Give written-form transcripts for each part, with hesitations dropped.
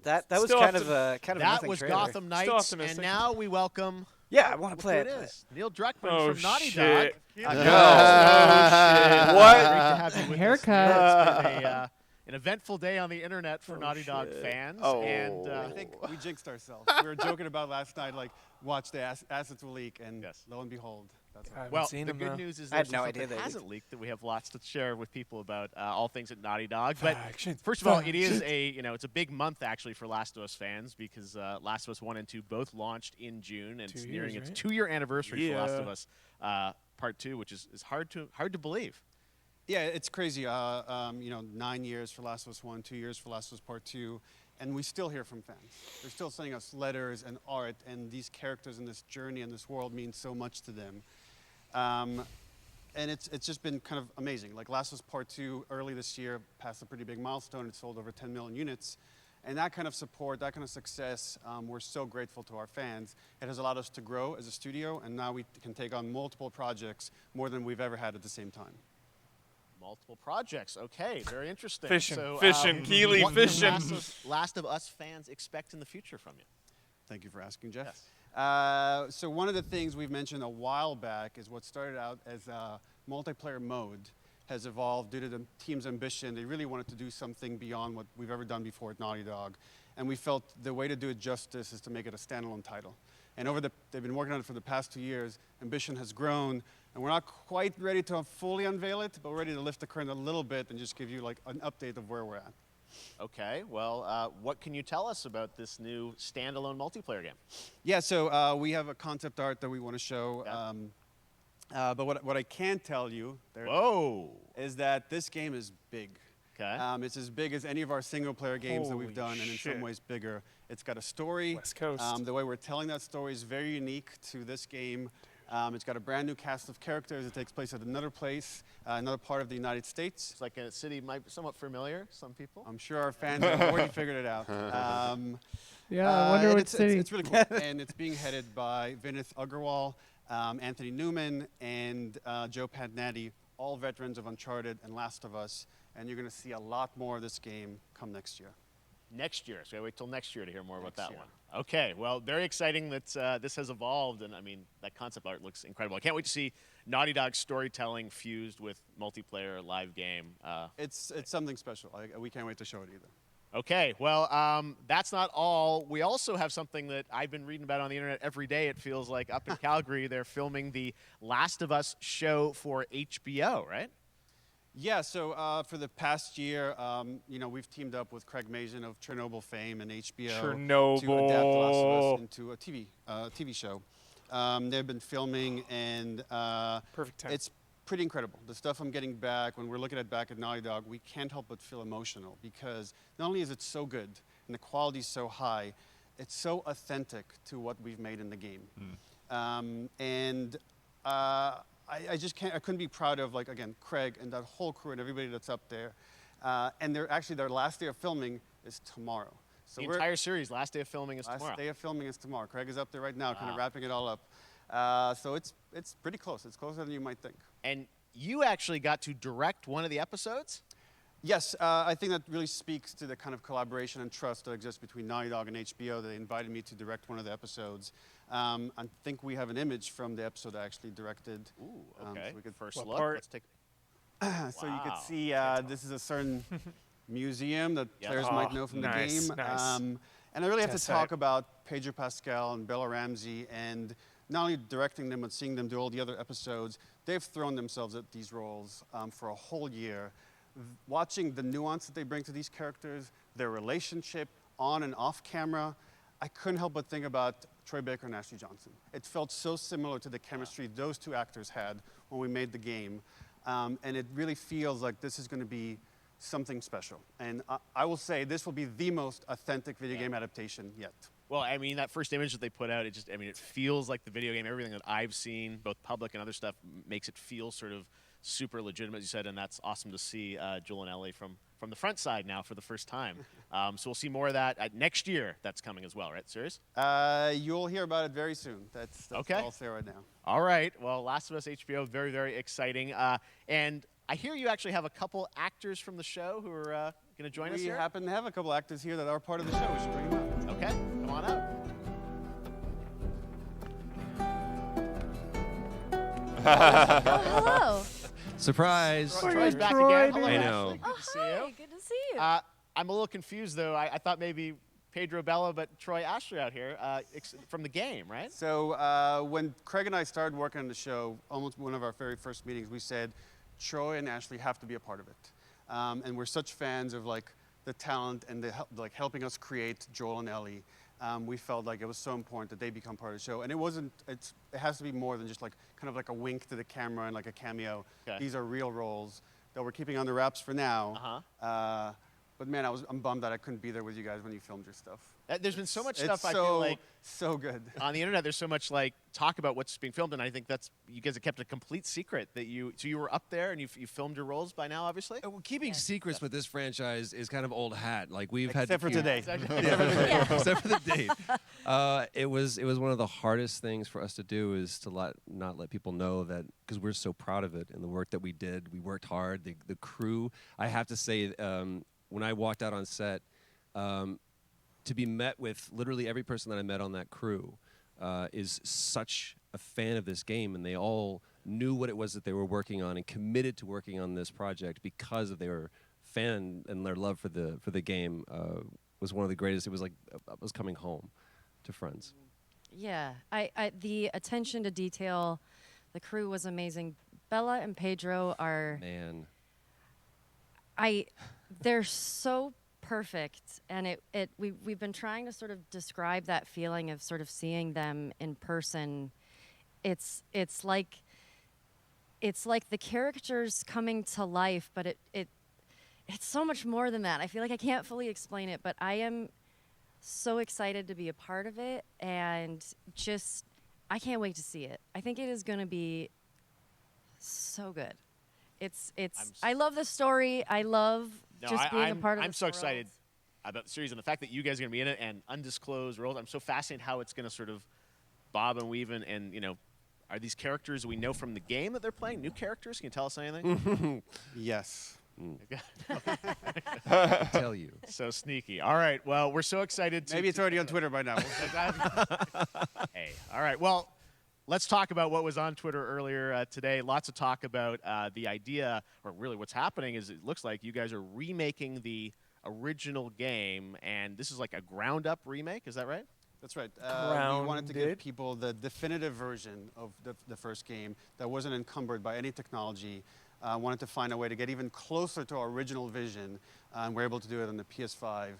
That was kind of a That nothing was trailer. Gotham Knights, and now we welcome. Yeah, I want to play it. it. Is Neil Druckmann from Naughty Dog. Shit. No. Oh, shit. What? Great to have you with Haircut. us. Neil. It's been an eventful day on the internet for Naughty Dog fans. Oh. And I think we jinxed ourselves. We were joking about last night, like, watch the assets will leak, and lo and behold, that's what well, the good news is I had there's no something idea that they hasn't leaked that we have lots to share with people about all things at Naughty Dog. Factions. But first of all, it is it's a big month actually for Last of Us fans because Last of Us 1 and 2 both launched in June, and it's nearing its 2-year anniversary for Last of Us Part 2, which is hard to believe. Yeah, it's crazy. 9 years for Last of Us 1, 2 years for Last of Us Part 2, and we still hear from fans. They're still sending us letters and art, and these characters in this journey and this world mean so much to them. And it's just been kind of amazing. Like Last of Us Part 2 early this year passed a pretty big milestone. It sold over 10 million units. And that kind of support, that kind of success, we're so grateful to our fans. It has allowed us to grow as a studio, and now we can take on multiple projects, more than we've ever had at the same time. Multiple projects. Okay, very interesting. Fishing, Keely, what fishing. can Last of Us fans expect in the future from you? Thank you for asking, Jeff. Yes. So one of the things we've mentioned a while back is what started out as a multiplayer mode has evolved due to the team's ambition. They really wanted to do something beyond what we've ever done before at Naughty Dog. And we felt the way to do it justice is to make it a standalone title. And they've been working on it for the past 2 years. Ambition has grown, and we're not quite ready to fully unveil it, but we're ready to lift the curtain a little bit and just give you like an update of where we're at. Okay, well, what can you tell us about this new standalone multiplayer game? Yeah, so we have a concept art that we want to show. Yeah. But what I can tell you is that this game is big. Okay. It's as big as any of our single-player games that we've done, and in some ways bigger. It's got a story. West Coast. The way we're telling that story is very unique to this game. It's got a brand new cast of characters. It takes place at another place, another part of the United States. It's like a city might be somewhat familiar, some people. I'm sure our fans have already figured it out. Yeah, I wonder what city. It's really cool. And it's being headed by Vinith Agarwal, Anthony Newman, and Joe Padnatti, all veterans of Uncharted and Last of Us. And you're going to see a lot more of this game come next year. Next year. So I wait till next year to hear more about that one. Okay, well, very exciting that this has evolved, and I mean, that concept art looks incredible. I can't wait to see Naughty Dog's storytelling fused with multiplayer live game. It's something special. We can't wait to show it either. Okay, well, that's not all. We also have something that I've been reading about on the internet every day, it feels like, up in Calgary. They're filming the Last of Us show for HBO, right? Yeah, so for the past year, we've teamed up with Craig Mazin of Chernobyl fame and HBO to adapt The Last of Us into a TV show. They've been filming, and Perfect time. It's pretty incredible. The stuff I'm getting back, when we're looking at back at Naughty Dog, we can't help but feel emotional because not only is it so good and the quality is so high, it's so authentic to what we've made in the game. I just can't. I couldn't be proud of, like, again, Craig and that whole crew and everybody that's up there. And their last day of filming is tomorrow. So the entire series, last day of filming is tomorrow. Last day of filming is tomorrow. Craig is up there right now, kind of wrapping it all up. So it's pretty close. It's closer than you might think. And you actually got to direct one of the episodes? Yes, I think that really speaks to the kind of collaboration and trust that exists between Naughty Dog and HBO. They invited me to direct one of the episodes. I think we have an image from the episode I actually directed. Ooh, okay. So we could first look. Let's take. So you could see this is a certain museum that players might know from the game. Nice. And I really have to talk about Pedro Pascal and Bella Ramsey, and not only directing them but seeing them do all the other episodes. They've thrown themselves at these roles for a whole year. Watching the nuance that they bring to these characters, their relationship on and off camera, I couldn't help but think about Troy Baker and Ashley Johnson. It felt so similar to the chemistry those two actors had when we made the game. And it really feels like this is going to be something special. And I will say this will be the most authentic video game adaptation yet. Well, I mean, that first image that they put out, it feels like the video game. Everything that I've seen, both public and other stuff, makes it feel sort of super legitimate, as you said, and that's awesome to see Joel and Ellie from the front side now for the first time. So we'll see more of that next year. That's coming as well, right? Serious? You'll hear about it very soon. That's okay. All I'll say right now. All right. Well, Last of Us HBO, very, very exciting. And I hear you actually have a couple actors from the show who are going to join us We here? happen to have a couple actors here that are part of the show. We should bring them up. Okay, come on up. Hello. Surprise! Troy's back Troy, again. Hello, I Ashley. know. Good Oh, to see hi. you. Good to see you. I'm a little confused, though. I thought maybe Pedro Bella, but Troy Ashley out here from the game, right? So when Craig and I started working on the show, almost one of our very first meetings, we said Troy and Ashley have to be a part of it. And we're such fans of like the talent and like helping us create Joel and Ellie. We felt like it was so important that they become part of the show. And it has to be more than just like kind of like a wink to the camera and like a cameo. Okay. These are real roles that we're keeping under wraps for now. But man, I'm bummed that I couldn't be there with you guys when you filmed your stuff. There's been so much It's stuff I feel like so good. on the internet. There's so much like talk about what's being filmed, and I think that's you guys have kept a complete secret that you were up there and you filmed your roles by now, obviously. Well, keeping secrets with this franchise is kind of old hat. Like we've had Except for today. except for the date. It was one of the hardest things for us to do is to not let people know that because we're so proud of it and the work that we did. We worked hard. The crew. I have to say, when I walked out on set, to be met with literally every person that I met on that crew is such a fan of this game, and they all knew what it was that they were working on and committed to working on this project because of their fan and their love for the game was one of the greatest. It was like I was coming home to friends. Yeah, the attention to detail, the crew was amazing. Bella and Pedro are Man. they're so perfect, and we've been trying to sort of describe that feeling of sort of seeing them in person. It's like the characters coming to life, but it's so much more than that. I feel like I can't fully explain it, but I am so excited to be a part of it, and just I can't wait to see it. I think it is going to be so good. I love the story. I love just being a part of I'm this so world. excited about the series and the fact that you guys are going to be in it and undisclosed roles. I'm so fascinated how it's going to sort of bob and weave and are these characters we know from the game that they're playing new characters? Can you tell us anything? Yes. I tell you. So sneaky. All right. Well, we're so excited. Maybe it's already on Twitter by now. Hey. All right. Well, let's talk about what was on Twitter earlier today. Lots of talk about the idea, or really what's happening is it looks like you guys are remaking the original game, and this is like a ground-up remake. Is that right? That's right. We wanted to give Grounded. people the definitive version of the first game that wasn't encumbered by any technology. Wanted to find a way to get even closer to our original vision. We're able to do it on the PS5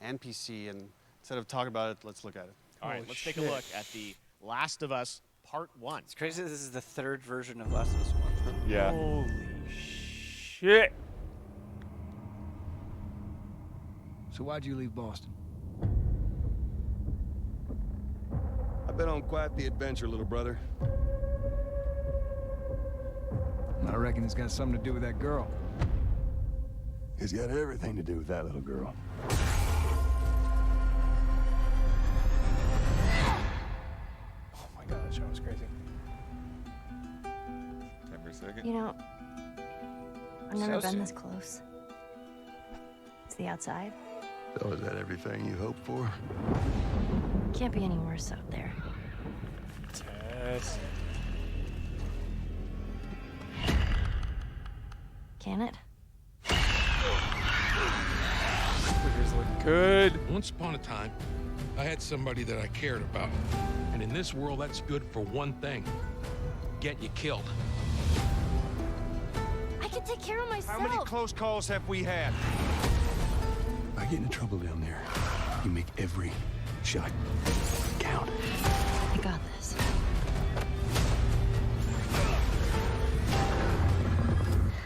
and PC. And instead of talking about it, let's look at it. All right. Let's take a look at the Last of Us Part 1. It's crazy. This is the third version of Last of Us 1. Yeah. Holy shit. So why'd you leave Boston? I've been on quite the adventure, little brother. I reckon it's got something to do with that girl. It's got everything to do with that little girl. Oh my god, that show was crazy. Every second. You know, I've never So been soon. this close. It's the outside. So is that everything you hoped for? Can't be any worse out there. Tess. Can it? Figures look good. Once upon a time, I had somebody that I cared about. And in this world, that's good for one thing. Getting you killed. I can take care of myself. How many close calls have we had? I get into trouble down there. You make every shot count. I got this.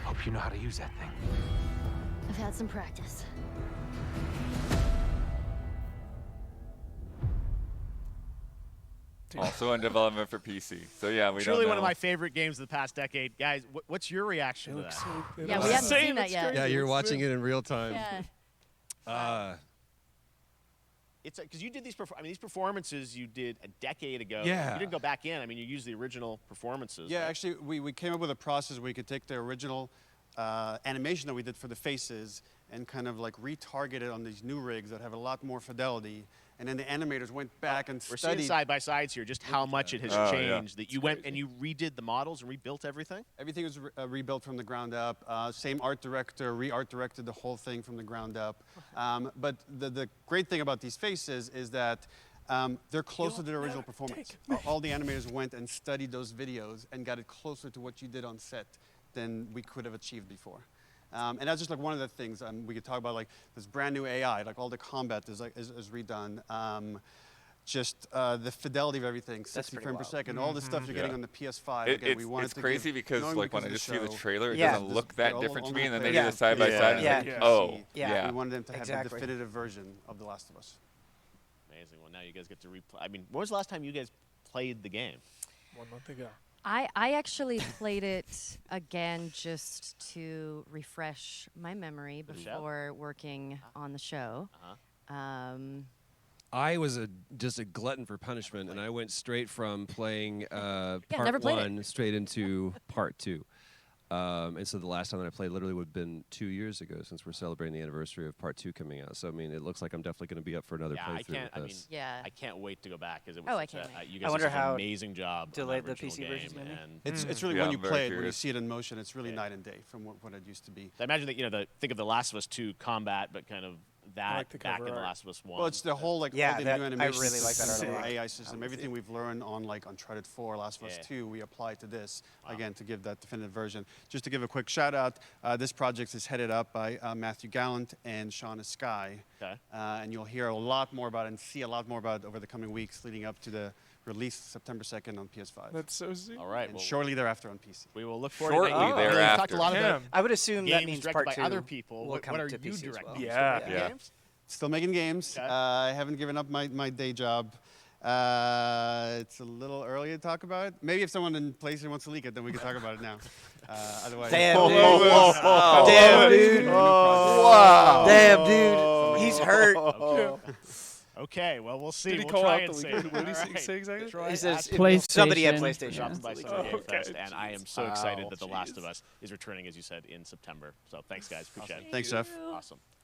Hope you know how to use that thing. I've had some practice. Also in development for PC. So yeah, we Truly don't know. one of my favorite games of the past decade. Guys, what's your reaction to that? Yeah, we haven't seen that yet. Yeah, you're watching it in real time. Yeah. It's because you did these. These performances you did a decade ago. Yeah. You didn't go back in. I mean, you used the original performances. Yeah, right? actually, we came up with a process where we could take the original animation that we did for the faces and kind of like retargeted on these new rigs that have a lot more fidelity. And then the animators went back and We're studied. seeing side by sides here, just how much it has changed. That you went and you redid the models and rebuilt everything. Everything was rebuilt from the ground up. Same art director, re-art directed the whole thing from the ground up. But the great thing about these faces is that they're closer to the original performance. All the animators went and studied those videos and got it closer to what you did on set than we could have achieved before. And that's just like one of the things we could talk about, like this brand new AI, like all the combat is redone. Just the fidelity of everything, 60 frames per second, all the stuff you're getting on the PS5. Again, we wanted it's to crazy give, because like when I just see the trailer, it Yeah. doesn't look that all- different all to me, and then the they do the side by side. Yeah. And it's like, oh, Yeah. We wanted them to have Exactly. the definitive version of The Last of Us. Amazing. Well, now you guys get to replay. I mean, when was the last time you guys played the game? 1 month ago. I actually played it again just to refresh my memory The show? before working on the show. I was just a glutton for punishment, and I went straight from playing never part played it. 1 straight into part 2. And so the last time that I played literally would have been 2 years ago, since we're celebrating the anniversary of part 2 coming out. So I mean, it looks like I'm definitely going to be up for another Yeah, playthrough I can't. with I mean, this. Yeah. I can't wait to go back because it was. Oh, I such can't a, wait. you I guys wonder did such an how amazing job. delayed on the that original PC version's game, gonna be. and It's really Yeah, when you I'm very play it, when you curious. see it in motion, it's really night and day from what it used to be. I imagine that think of The Last of Us 2 combat, but kind of that like the back in cover The art. Last of Us 1. Well, it's the whole all Yeah, the that- new I animation really like that art a system, lot. AI system, everything we've learned on like Uncharted 4, Last of Us 2, we apply to this again to give that definitive version. Just to give a quick shout out, this project is headed up by Matthew Gallant and Shauna Skye, and you'll hear a lot more about it and see a lot more about it over the coming weeks leading up to the release September 2nd on PS5. That's so sick. All right. And Well, shortly thereafter on PC. we will look forward Shortly to that. thereafter. We've talked a lot about I would assume that games means directed part 2 by other people. will What come are to you PC as directing? well. You Yeah. still making Yeah. games? Still making games. Okay. I haven't given up my day job. It's a little early to talk about it. Maybe if someone in PlayStation wants to leak it, then we can talk about it now. Otherwise, Damn, dude. Wow. Damn, dude. Wow. Damn, dude. He's hurt. Okay, well, we'll see. Did he we'll call try out and the save leaker? it. What did All he right. say exactly? Troy, He says ask- somebody at PlayStation. PlayStation. Dropped by Summer Game Okay, Fest, and I am so excited that The Last jeez. of Us is returning, as you said, in September. So thanks, guys. Appreciate it. Thanks, Jeff. Awesome.